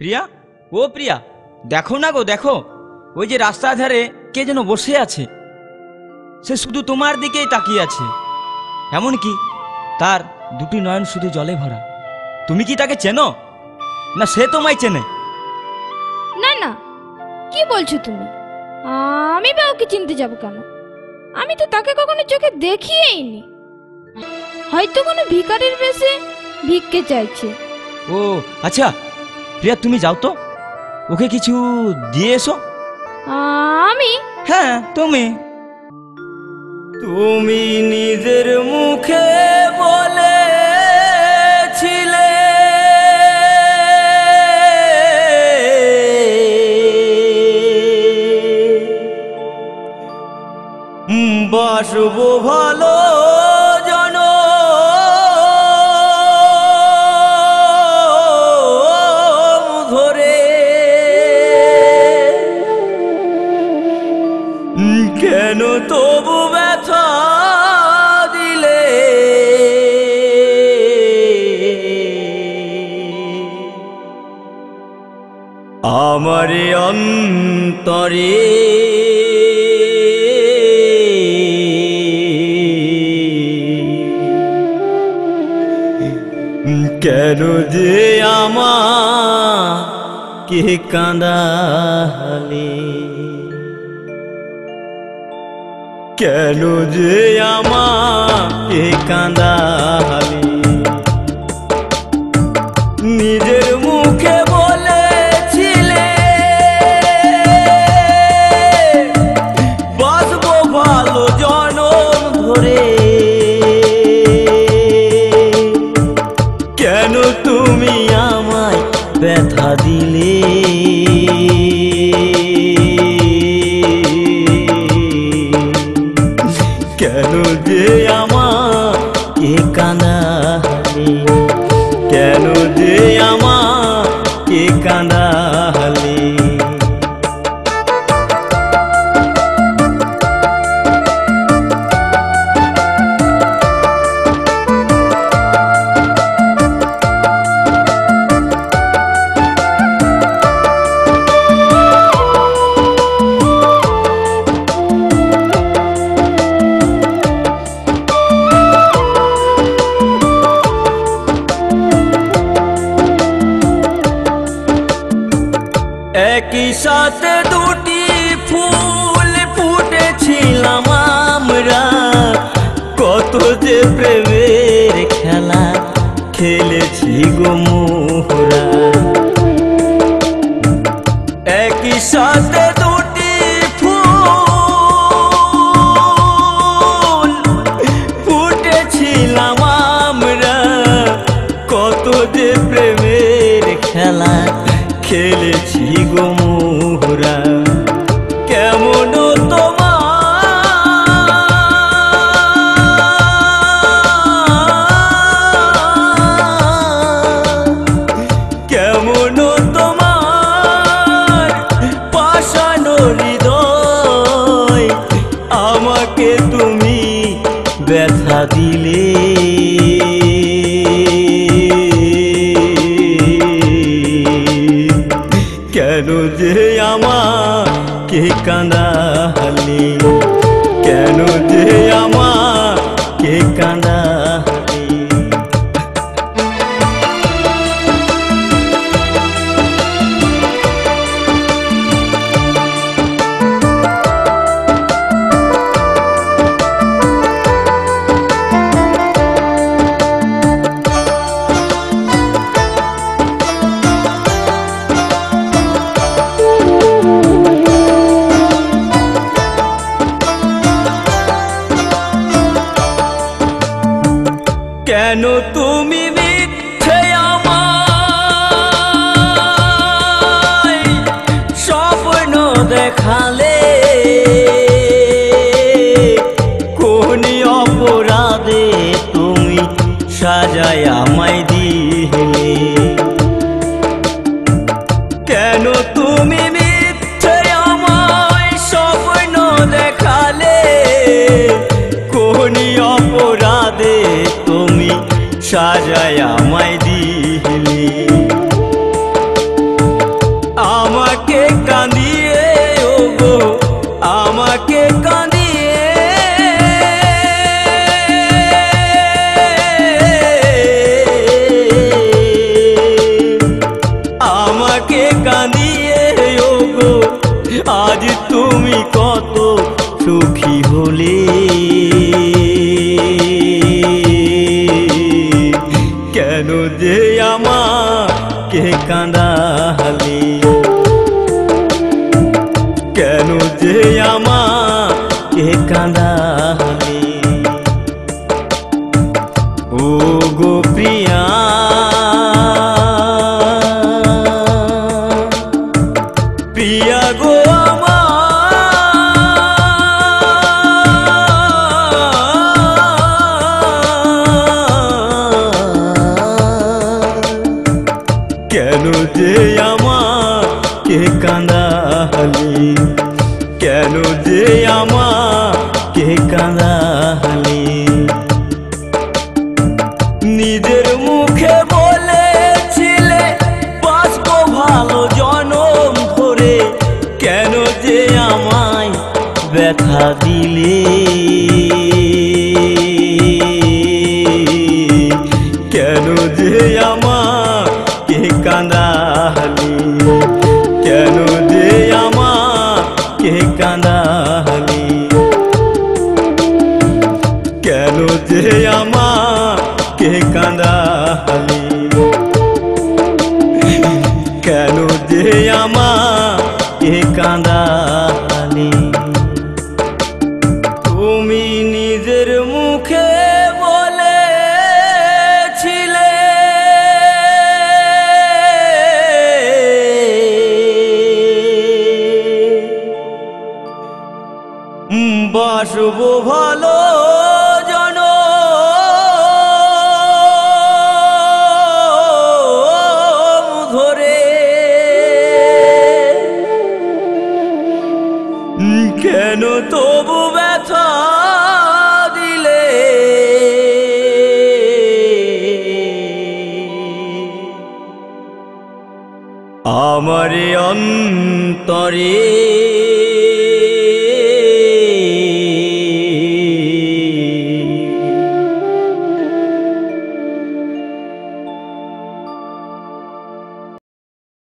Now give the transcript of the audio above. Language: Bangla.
প্রিয়া, ও প্রিয়া, দেখো না গো, দেখো ওই যে রাস্তার ধারে কে যেন বসে আছে। সে শুধু তোমার দিকেই তাকিয়ে আছে, এমনকি তার দুটি নয়ন শুধু জলে ভরা। তুমি কি তাকে চেনো, না সে তোমায় চেনে? না না, কি বলছো তুমি? আমি বা ওকে চিনতে যাব কেন? আমি তো তাকে কখনো চোখে দেখিয়েইনি। হয়তো কোনো ভিখারির বেশে ভিক্ষে চাইছে। ও আচ্ছা প্রিয়া, তুমি যাও তো, ওকে কিছু দিয়ে এসো। আমি? হ্যাঁ তুমি। তুমি নিজের মুখে বলেছিলে বাসবো ভালো ধরে, কেন তবু ব্যথা দিলে? আমারে অন্তরে কেন যে আমাকে কাঁদালে? কেন যে আমাকে কাঁদালে? নিজের মুখে বলেছিলে বাসবো ভালো জনম ধরে, কেন তুমি আমায় ব্যথা দিলে? কেন যে আমাকে কাঁদালে? কেন যে আমাকে কাঁদালে? একই সাথে দুটি ফুল ফুটেছিলাম আমরা, কত যে প্রেমের খেলা খেলেছি গো মোহরা। একই সাথে দুটি ফুল ফুটেছিলাম আমরা, কত যে প্রেমের খেলা খেলেছি গো মোহরা। কেমন কেমন তোমার পাষানো হৃদয়, আমাকে তুমি ব্যথা দিলে? কেন যে আমাকে কাঁদালে? কেন যে আমাকে কাঁদালে? কেন তুমি মিথ্যে আমায় স্বপ্ন দেখালে? কোন অপরাধে তুমি সাজায় আমায় দিলে? কেন তুমি মিথ্যে আমায় স্বপ্ন দেখালে? কোন অপরাধে তুমি সাজায় আমায় দিলে? আমাকে কাঁদিয়ে ওগো আমাকে কাঁদিয়ে আমাকে কাঁদিয়ে ওগো আজ তুমি কত সুখী হলে কেন যে আমাকে কাঁদালে কেন যে আমাকে কাঁদালে ও গো প্রিয়া প্রিয়া গো কেন যে আমাকে কাঁদালে কেন যে আমাকে কাঁদালে নিজের মুখে বলেছিলে বাঁচবো ভালো জনম ধরে কেন যে আমায় ব্যথা দিলে কেন যে আমাকে কাঁদালে কেন যে আমাকে কাঁদালে কেন যে আমাকে কাঁদালে কেন যে আমাকে কাঁদালে তুমি নিজের মুখে বলেছিলে বাসবো ভালো জনম ধরে কেন তবু ব্যথা দিলে আমারে অন্তরে